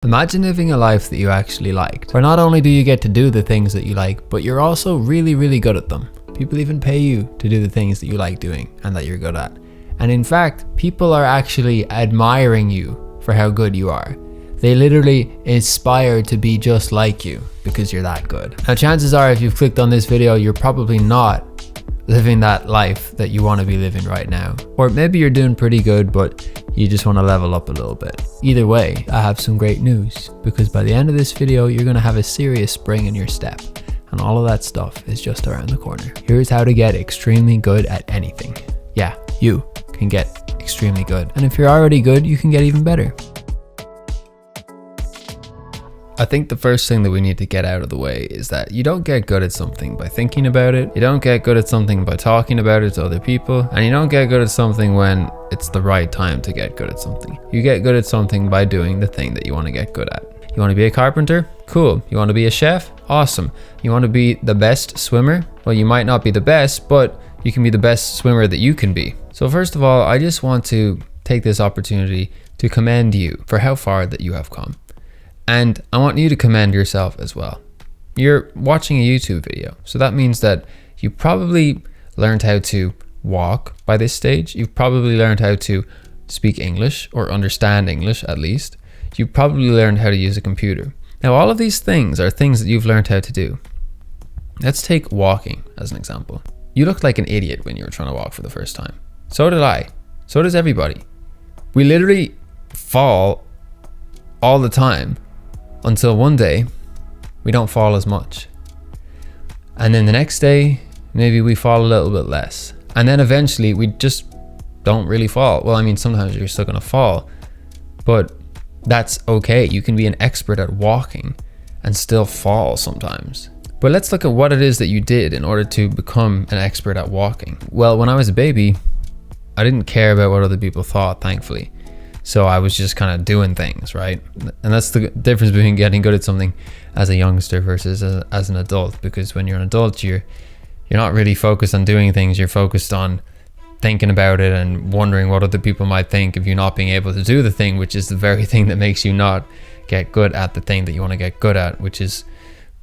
Imagine living a life that you actually liked, where not only do you get to do the things that you like, but you're also really, really good at them. People even pay you to do the things that you like doing and that you're good at. And in fact, people are actually admiring you for how good you are. They literally aspire to be just like you because you're that good. Now, chances are if you've clicked on this video, you're probably not living that life that you want to be living right now. Or maybe you're doing pretty good, but you just want to level up a little bit. Either way, I have some great news, because by the end of this video, you're going to have a serious spring in your step. And all of that stuff is just around the corner. Here's how to get extremely good at anything. Yeah, you can get extremely good. And if you're already good, you can get even better. I think the first thing that we need to get out of the way is that you don't get good at something by thinking about it. You don't get good at something by talking about it to other people. And you don't get good at something when it's the right time to get good at something. You get good at something by doing the thing that you want to get good at. You want to be a carpenter? Cool. You want to be a chef? Awesome. You want to be the best swimmer? Well, you might not be the best, but you can be the best swimmer that you can be. So first of all, I just want to take this opportunity to commend you for how far that you have come. And I want you to commend yourself as well. You're watching a YouTube video, so that means that you probably learned how to walk by this stage. You've probably learned how to speak English, or understand English at least. You've probably learned how to use a computer. Now, all of these things are things that you've learned how to do. Let's take walking as an example. You looked like an idiot when you were trying to walk for the first time. So did I. So does everybody. We literally fall all the time, until one day we don't fall as much, and then the next day maybe we fall a little bit less, and then eventually we just don't really fall. Well, I mean, sometimes you're still gonna fall, but that's okay. You can be an expert at walking and still fall sometimes. But let's look at what it is that you did in order to become an expert at walking. Well, when I was a baby, I didn't care about what other people thought, thankfully. So I was just kind of doing things, right? And that's the difference between getting good at something as a youngster versus as an adult. Because when you're an adult, you're not really focused on doing things. You're focused on thinking about it and wondering what other people might think of you not being able to do the thing, which is the very thing that makes you not get good at the thing that you want to get good at, which is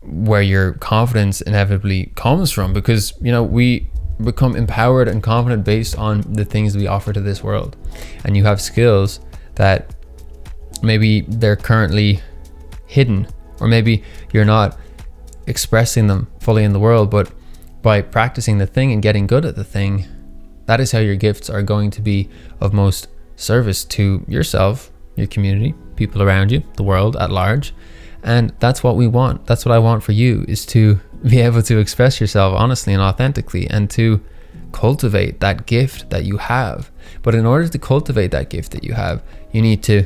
where your confidence inevitably comes from. Because, you know, we become empowered and confident based on the things we offer to this world. And you have skills that maybe they're currently hidden, or maybe you're not expressing them fully in the world, but by practicing the thing and getting good at the thing, that is how your gifts are going to be of most service to yourself, your community, people around you, the world at large. And that's what we want. That's what I want for you, is to be able to express yourself honestly and authentically, and to cultivate that gift that you have. But in order to cultivate that gift that you have, you need to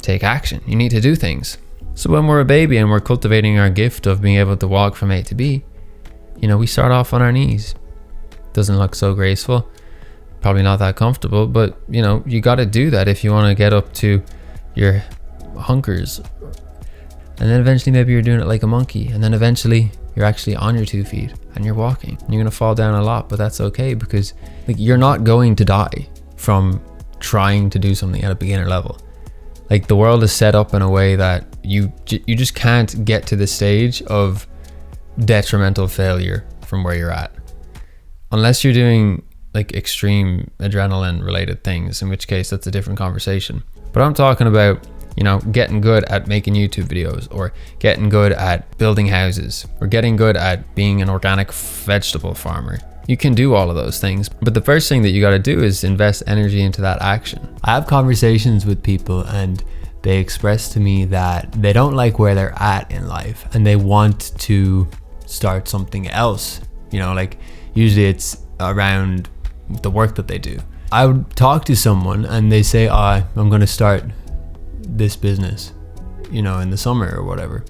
take action. You need to do things. So when we're a baby and we're cultivating our gift of being able to walk from A to B, you know, we start off on our knees. Doesn't look so graceful, probably not that comfortable, but you know, you got to do that if you want to get up to your hunkers. And then eventually maybe you're doing it like a monkey, and then eventually you're actually on your 2 feet and you're walking. You're going to fall down a lot, but that's okay, because like, you're not going to die from trying to do something at a beginner level. Like, the world is set up in a way that you just can't get to the stage of detrimental failure from where you're at, unless you're doing like extreme adrenaline related things, in which case that's a different conversation. But I'm talking about, you know, getting good at making YouTube videos, or getting good at building houses, or getting good at being an organic vegetable farmer. You can do all of those things, but the first thing that you got to do is invest energy into that action. I have conversations with people and they express to me that they don't like where they're at in life and they want to start something else. You know, like usually it's around the work that they do. I would talk to someone and they say, I'm going to start this business, you know, in the summer or whatever.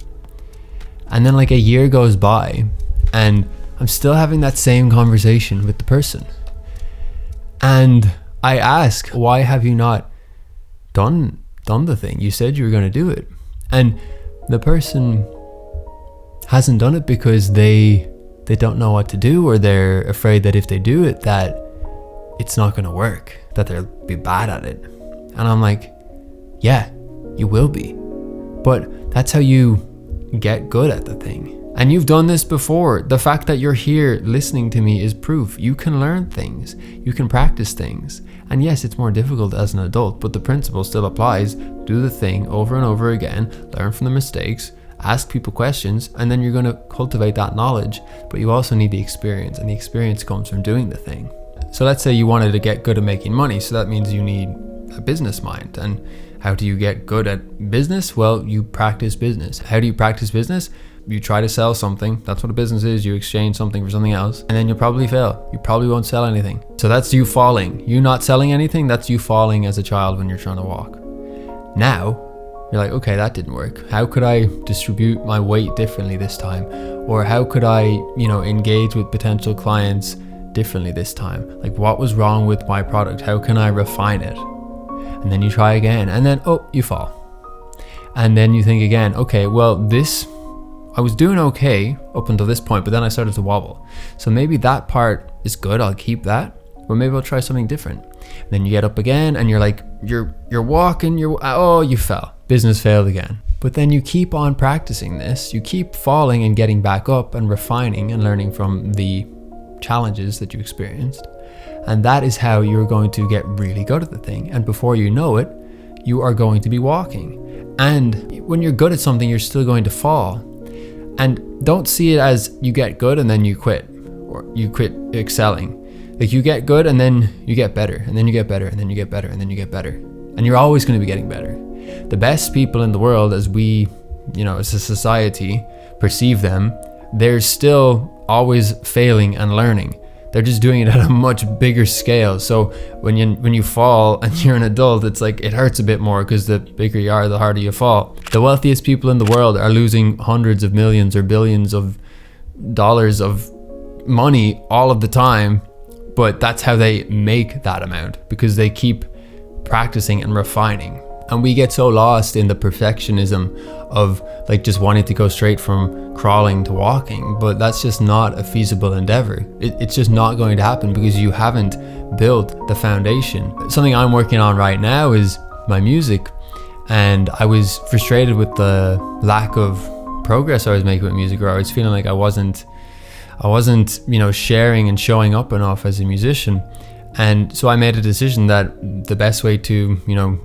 And then like a year goes by and I'm still having that same conversation with the person. And I ask, why have you not done the thing? You said you were going to do it. And the person hasn't done it because they don't know what to do, or they're afraid that if they do it, that it's not going to work, that they'll be bad at it. And I'm like, yeah, you will be. But that's how you get good at the thing. And you've done this before. The fact that you're here listening to me is proof. You can learn things. You can practice things. And yes, it's more difficult as an adult, but the principle still applies. Do the thing over and over again. Learn from the mistakes. Ask people questions. And then you're going to cultivate that knowledge. But you also need the experience. And the experience comes from doing the thing. So let's say you wanted to get good at making money. So that means you need a business mind. And how do you get good at business? Well, you practice business. How do you practice business? You try to sell something. That's what a business is. You exchange something for something else, and then you'll probably fail. You probably won't sell anything. So that's you falling. You not selling anything, that's you falling as a child when you're trying to walk. Now, you're like, okay, that didn't work. How could I distribute my weight differently this time? Or how could I, engage with potential clients differently this time? Like, what was wrong with my product? How can I refine it? And then you try again, and then, you fall. And then you think again, okay, well, I was doing okay up until this point, but then I started to wobble. So maybe that part is good, I'll keep that, but maybe I'll try something different. And then you get up again and you're like, you're walking, you fell. Business failed again. But then you keep on practicing this, you keep falling and getting back up and refining and learning from the challenges that you experienced. And that is how you're going to get really good at the thing. And before you know it, you are going to be walking. And when you're good at something, you're still going to fall. And don't see it as you get good and then you quit, or you quit excelling. Like, you get good and then you get better, and then you get better, and then you get better, and then you get better. And you're always going to be getting better. The best people in the world, as we, as a society, perceive them, they're still always failing and learning. They're just doing it at a much bigger scale. So when you fall and you're an adult, it's like it hurts a bit more because the bigger you are, the harder you fall. The wealthiest people in the world are losing hundreds of millions or billions of dollars of money all of the time, but that's how they make that amount, because they keep practicing and refining. And we get so lost in the perfectionism of like just wanting to go straight from crawling to walking, but that's just not a feasible endeavor. It's just not going to happen because you haven't built the foundation. Something I'm working on right now is my music, and I was frustrated with the lack of progress I was making with music, or I was feeling like I wasn't sharing and showing up enough as a musician. And so I made a decision that the best way to,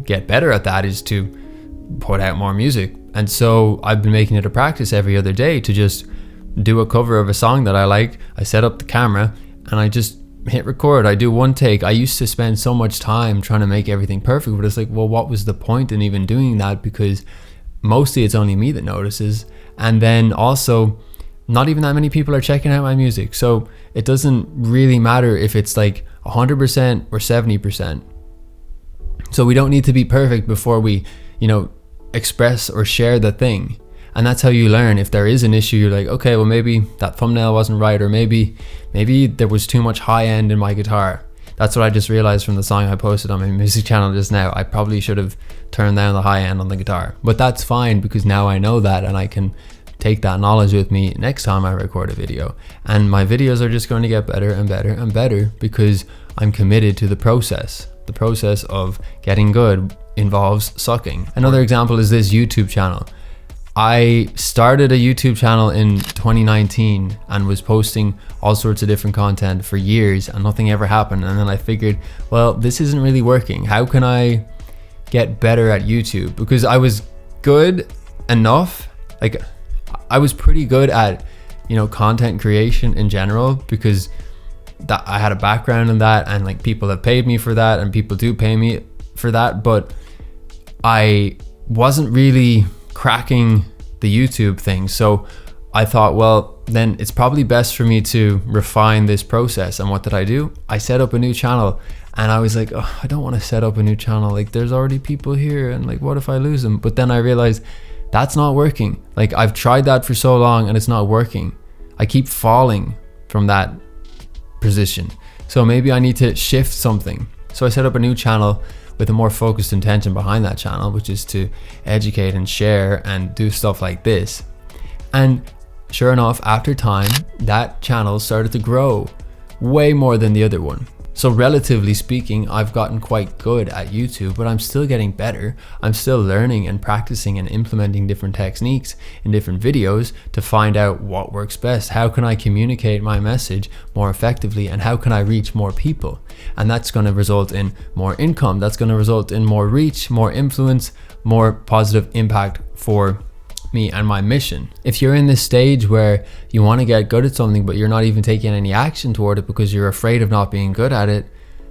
get better at that is to put out more music. And so I've been making it a practice every other day to just do a cover of a song that I like. I set up the camera and I just hit record. I do one take. I used to spend so much time trying to make everything perfect, but it's like, well, what was the point in even doing that? Because mostly it's only me that notices. And then also, not even that many people are checking out my music. So it doesn't really matter if it's like 100% or 70%. So we don't need to be perfect before we, express or share the thing. And that's how you learn. If there is an issue, you're like, okay, well, maybe that thumbnail wasn't right, or maybe there was too much high end in my guitar. That's what I just realized from the song I posted on my music channel just now. I probably should have turned down the high end on the guitar, but that's fine because now I know that, and I can take that knowledge with me next time I record a video. And my videos are just going to get better and better and better because I'm committed to the process. The process of getting good involves sucking. Another example is this YouTube channel. I started a YouTube channel in 2019 and was posting all sorts of different content for years and nothing ever happened. And then I figured, well, this isn't really working. How can I get better at YouTube? Because I was good enough, like I was pretty good at, content creation in general, because that I had a background in that, and like people have paid me for that, and people do pay me for that, but I wasn't really cracking the YouTube thing. So I thought, well, then it's probably best for me to refine this process. And what did I do? I set up a new channel, and I was like, oh, I don't want to set up a new channel. Like, there's already people here, and like, what if I lose them? But then I realized that's not working. Like, I've tried that for so long and it's not working. I keep falling from that position. So maybe I need to shift something. So I set up a new channel with a more focused intention behind that channel, which is to educate and share and do stuff like this. And sure enough, after time, that channel started to grow way more than the other one. So relatively speaking, I've gotten quite good at YouTube, but I'm still getting better. I'm still learning and practicing and implementing different techniques in different videos to find out what works best. How can I communicate my message more effectively, and how can I reach more people? And that's going to result in more income. That's going to result in more reach, more influence, more positive impact for me and my mission. If you're in this stage where you want to get good at something but you're not even taking any action toward it because you're afraid of not being good at it,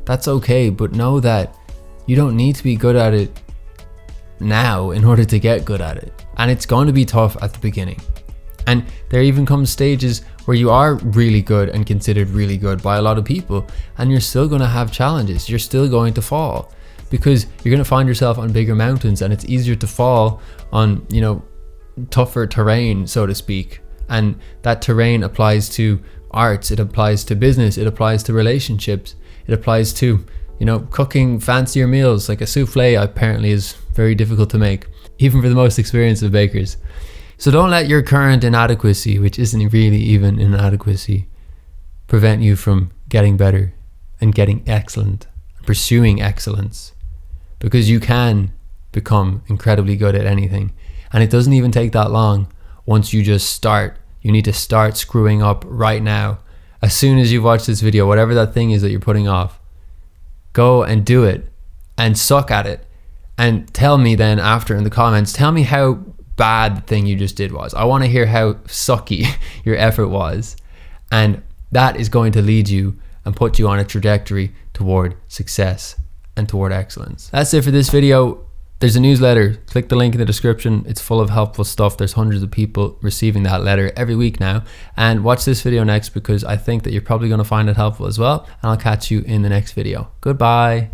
that's okay, but know that you don't need to be good at it now in order to get good at it. And it's going to be tough at the beginning. And there even comes stages where you are really good and considered really good by a lot of people, and you're still going to have challenges. You're still going to fall because you're going to find yourself on bigger mountains, and it's easier to fall on, tougher terrain, so to speak. And that terrain applies to arts, it applies to business, it applies to relationships, it applies to cooking fancier meals. Like a souffle apparently is very difficult to make, even for the most experienced of bakers. So don't let your current inadequacy, which isn't really even inadequacy, prevent you from getting better and getting excellent, pursuing excellence, because you can become incredibly good at anything. And it doesn't even take that long. Once you just start, you need to start screwing up right now. As soon as you watch this video, whatever that thing is that you're putting off, go and do it and suck at it. And tell me then after in the comments, tell me how bad the thing you just did was. I want to hear how sucky your effort was. And that is going to lead you and put you on a trajectory toward success and toward excellence. That's it for this video. There's a newsletter. Click the link in the description. It's full of helpful stuff. There's hundreds of people receiving that letter every week now. And watch this video next, because I think that you're probably going to find it helpful as well. And I'll catch you in the next video. Goodbye.